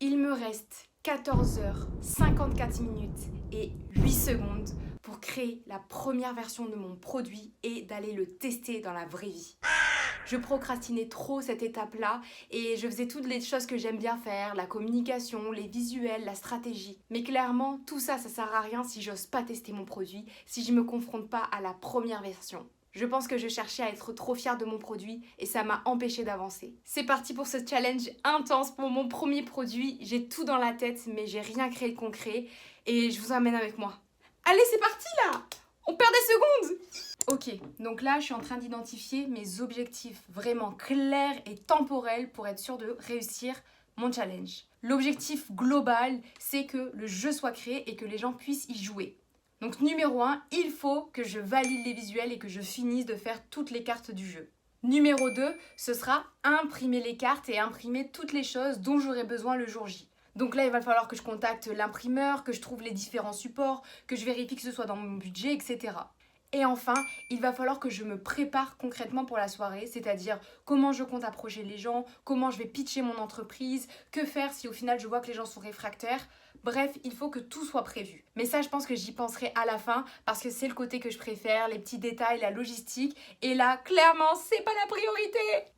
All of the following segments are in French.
Il me reste 14h54 et 8 secondes pour créer la première version de mon produit et d'aller le tester dans la vraie vie. Je procrastinais trop cette étape-là et je faisais toutes les choses que j'aime bien faire, la communication, les visuels, la stratégie. Mais clairement, tout ça, ça sert à rien si j'ose pas tester mon produit, si je me confronte pas à la première version. Je pense que je cherchais à être trop fière de mon produit et ça m'a empêché d'avancer. C'est parti pour ce challenge intense pour mon premier produit. J'ai tout dans la tête mais j'ai rien créé de concret et je vous emmène avec moi. Allez, c'est parti là! On perd des secondes! Ok, donc là je suis en train d'identifier mes objectifs vraiment clairs et temporels pour être sûre de réussir mon challenge. L'objectif global, c'est que le jeu soit créé et que les gens puissent y jouer. Donc numéro 1, il faut que je valide les visuels et que je finisse de faire toutes les cartes du jeu. Numéro 2, ce sera imprimer les cartes et imprimer toutes les choses dont j'aurai besoin le jour J. Donc là, il va falloir que je contacte l'imprimeur, que je trouve les différents supports, que je vérifie que ce soit dans mon budget, etc. Et enfin, il va falloir que je me prépare concrètement pour la soirée, c'est-à-dire comment je compte approcher les gens, comment je vais pitcher mon entreprise, que faire si au final je vois que les gens sont réfractaires. Bref, il faut que tout soit prévu. Mais ça, je pense que j'y penserai à la fin parce que c'est le côté que je préfère, les petits détails, la logistique. Et là, clairement, c'est pas la priorité.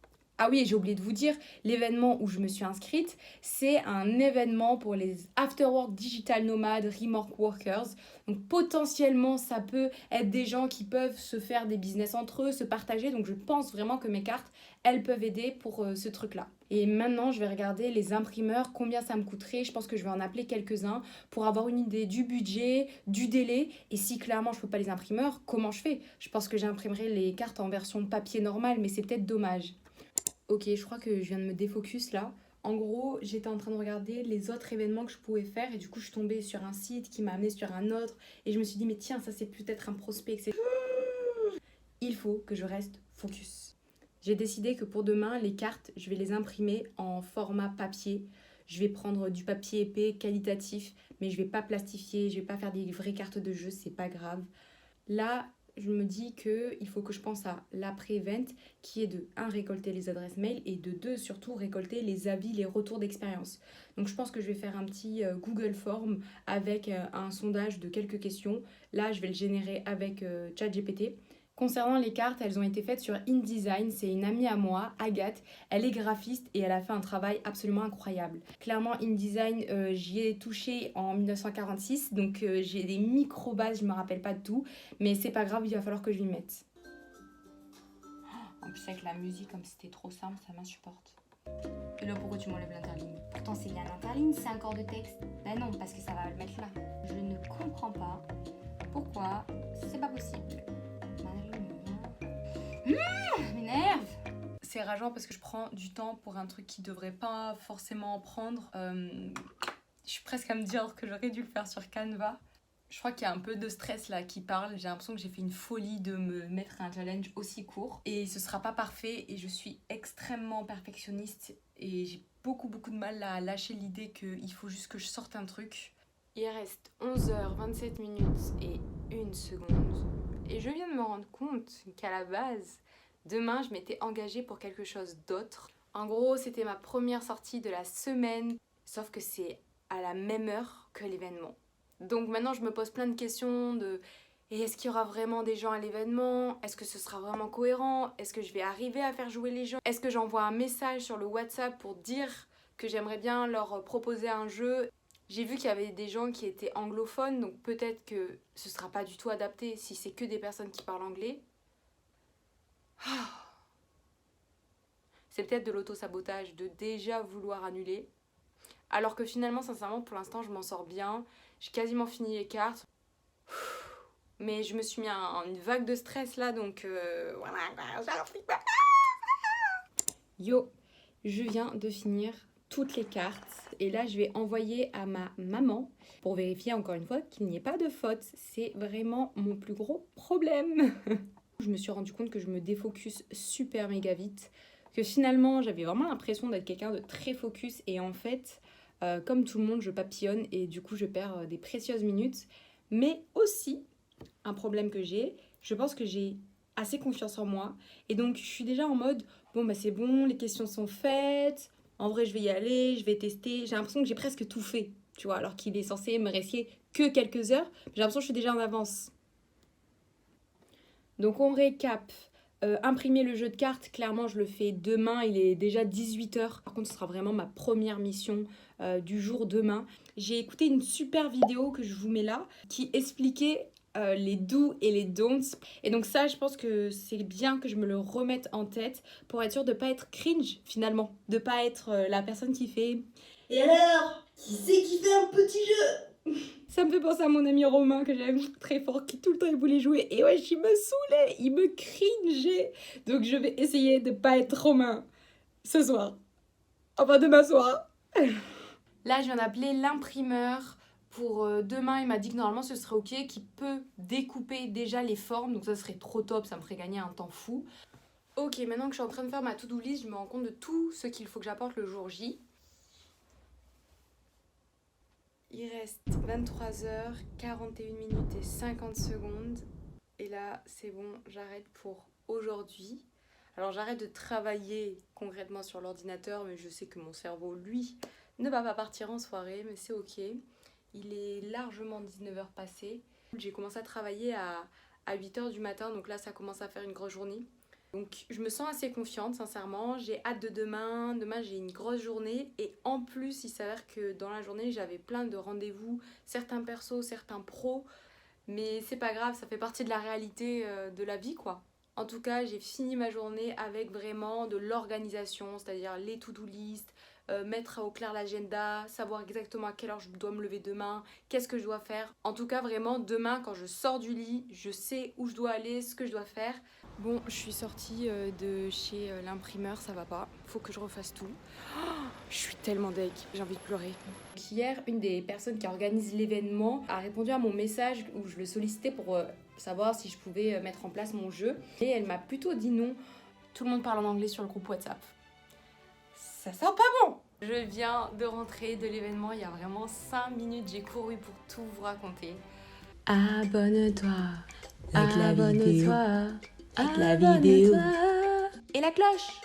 Ah oui, et j'ai oublié de vous dire, l'événement où je me suis inscrite, c'est un événement pour les Afterwork Digital Nomades Remote Workers. Donc potentiellement, ça peut être des gens qui peuvent se faire des business entre eux, se partager. Donc je pense vraiment que mes cartes, elles peuvent aider pour ce truc-là. Et maintenant, je vais regarder les imprimeurs, combien ça me coûterait. Je pense que je vais en appeler quelques-uns pour avoir une idée du budget, du délai. Et si clairement je ne peux pas les imprimeurs, comment je fais? Je pense que j'imprimerai les cartes en version papier normal, mais c'est peut-être dommage. Ok, je crois que je viens de me défocus là. En gros, j'étais en train de regarder les autres événements que je pouvais faire et du coup, je suis tombée sur un site qui m'a amené sur un autre et je me suis dit, mais tiens, ça c'est peut-être un prospect, etc. Il faut que je reste focus. J'ai décidé que pour demain, les cartes, je vais les imprimer en format papier. Je vais prendre du papier épais, qualitatif, mais je vais pas plastifier, je vais pas faire des vraies cartes de jeu, c'est pas grave. Là, je me dis qu'il faut que je pense à l'après-event qui est de 1 récolter les adresses mail et de 2 surtout récolter les avis, les retours d'expérience. Donc je pense que je vais faire un petit Google Form avec un sondage de quelques questions. Là, je vais le générer avec ChatGPT. Concernant les cartes, elles ont été faites sur InDesign. C'est une amie à moi, Agathe. Elle est graphiste et elle a fait un travail absolument incroyable. Clairement, InDesign, j'y ai touché en 1946, donc j'ai des micro-bases, je me rappelle pas de tout, mais c'est pas grave, il va falloir que je m'y mette. En plus, avec la musique, comme c'était trop simple, ça m'insupporte. Et là, pourquoi tu m'enlèves l'interligne? Pourtant, c'est bien l'interligne, c'est un corps de texte. Ben non, parce que ça va le mettre là. Je ne comprends pas pourquoi c'est pas possible. M'énerve. C'est rageant parce que je prends du temps pour un truc qui devrait pas forcément prendre. Je suis presque à me dire que j'aurais dû le faire sur Canva. Je crois qu'il y a un peu de stress là qui parle. J'ai l'impression que j'ai fait une folie de me mettre un challenge aussi court. Et ce sera pas parfait et je suis extrêmement perfectionniste. Et j'ai beaucoup de mal à lâcher l'idée qu'il faut juste que je sorte un truc. Il reste 11h27 et 1 seconde. Et je viens de me rendre compte qu'à la base, demain, je m'étais engagée pour quelque chose d'autre. En gros, c'était ma première sortie de la semaine, sauf que c'est à la même heure que l'événement. Donc maintenant, je me pose plein de questions de est-ce qu'il y aura vraiment des gens à l'événement? Est-ce que ce sera vraiment cohérent? Est-ce que je vais arriver à faire jouer les gens? Est-ce que j'envoie un message sur le WhatsApp pour dire que j'aimerais bien leur proposer un jeu? J'ai vu qu'il y avait des gens qui étaient anglophones, donc peut-être que ce sera pas du tout adapté si c'est que des personnes qui parlent anglais. C'est peut-être de l'auto-sabotage de déjà vouloir annuler. Alors que finalement, sincèrement, pour l'instant, je m'en sors bien. J'ai quasiment fini les cartes. Mais je me suis mis une vague de stress là, donc voilà. Yo, je viens de finir toutes les cartes. Et là, je vais envoyer à ma maman pour vérifier encore une fois qu'il n'y ait pas de faute. C'est vraiment mon plus gros problème. Je me suis rendu compte que je me défocus super méga vite. Que finalement, j'avais vraiment l'impression d'être quelqu'un de très focus. Et en fait, comme tout le monde, je papillonne et du coup, je perds des précieuses minutes. Mais aussi, un problème que j'ai, je pense que j'ai assez confiance en moi. Et donc, je suis déjà en mode, bon, bah c'est bon, les questions sont faites. en vrai je vais y aller, je vais tester. J'ai l'impression que j'ai presque tout fait, tu vois, alors qu'il est censé me rester que quelques heures. J'ai l'impression que je suis déjà en avance. Donc on récap. Imprimer le jeu de cartes, clairement je le fais demain, il est déjà 18h. Par contre ce sera vraiment ma première mission du jour demain. J'ai écouté une super vidéo que je vous mets là qui expliquait les do's et les don'ts. Et donc ça je pense que c'est bien que je me le remette en tête pour être sûre de ne pas être cringe finalement. De ne pas être la personne qui fait « Et alors, qui c'est qui fait un petit jeu ?» Ça me fait penser à mon ami Romain que j'aime très fort, qui tout le temps il voulait jouer. Et ouais, il me saoulait, il me cringeait. Donc je vais essayer de pas être Romain ce soir. Enfin demain soir. Là, je viens d'appeler l'imprimeur pour demain. Il m'a dit que normalement ce serait ok, qu'il peut découper déjà les formes. Donc ça serait trop top, ça me ferait gagner un temps fou. Ok, maintenant que je suis en train de faire ma to-do list, je me rends compte de tout ce qu'il faut que j'apporte le jour J. Il reste 23h41 minutes et 50 secondes. Et là, c'est bon, j'arrête pour aujourd'hui. Alors j'arrête de travailler concrètement sur l'ordinateur, mais je sais que mon cerveau, lui, ne va pas partir en soirée, mais c'est ok. Il est largement 19h passé. J'ai commencé à travailler à 8h du matin, donc là ça commence à faire une grosse journée. Donc je me sens assez confiante sincèrement, j'ai hâte de demain. Demain j'ai une grosse journée et en plus il s'avère que dans la journée j'avais plein de rendez-vous, certains persos, certains pros. Mais c'est pas grave, ça fait partie de la réalité de la vie quoi. En tout cas j'ai fini ma journée avec vraiment de l'organisation, c'est-à-dire les to-do list, mettre au clair l'agenda, savoir exactement à quelle heure je dois me lever demain, qu'est-ce que je dois faire. En tout cas vraiment demain quand je sors du lit, je sais où je dois aller, ce que je dois faire. Bon, je suis sortie de chez l'imprimeur, ça va pas, faut que je refasse tout. Oh, je suis tellement deg, j'ai envie de pleurer. Hier, une des personnes qui organise l'événement a répondu à mon message où je le sollicitais pour savoir si je pouvais mettre en place mon jeu. Et elle m'a plutôt dit non. Tout le monde parle en anglais sur le groupe WhatsApp. Ça sent pas bon. Je viens de rentrer de l'événement il y a vraiment 5 minutes, j'ai couru pour tout vous raconter. Abonne-toi, Like la vidéo. abonne-toi. Avec la vidéo. Et la cloche.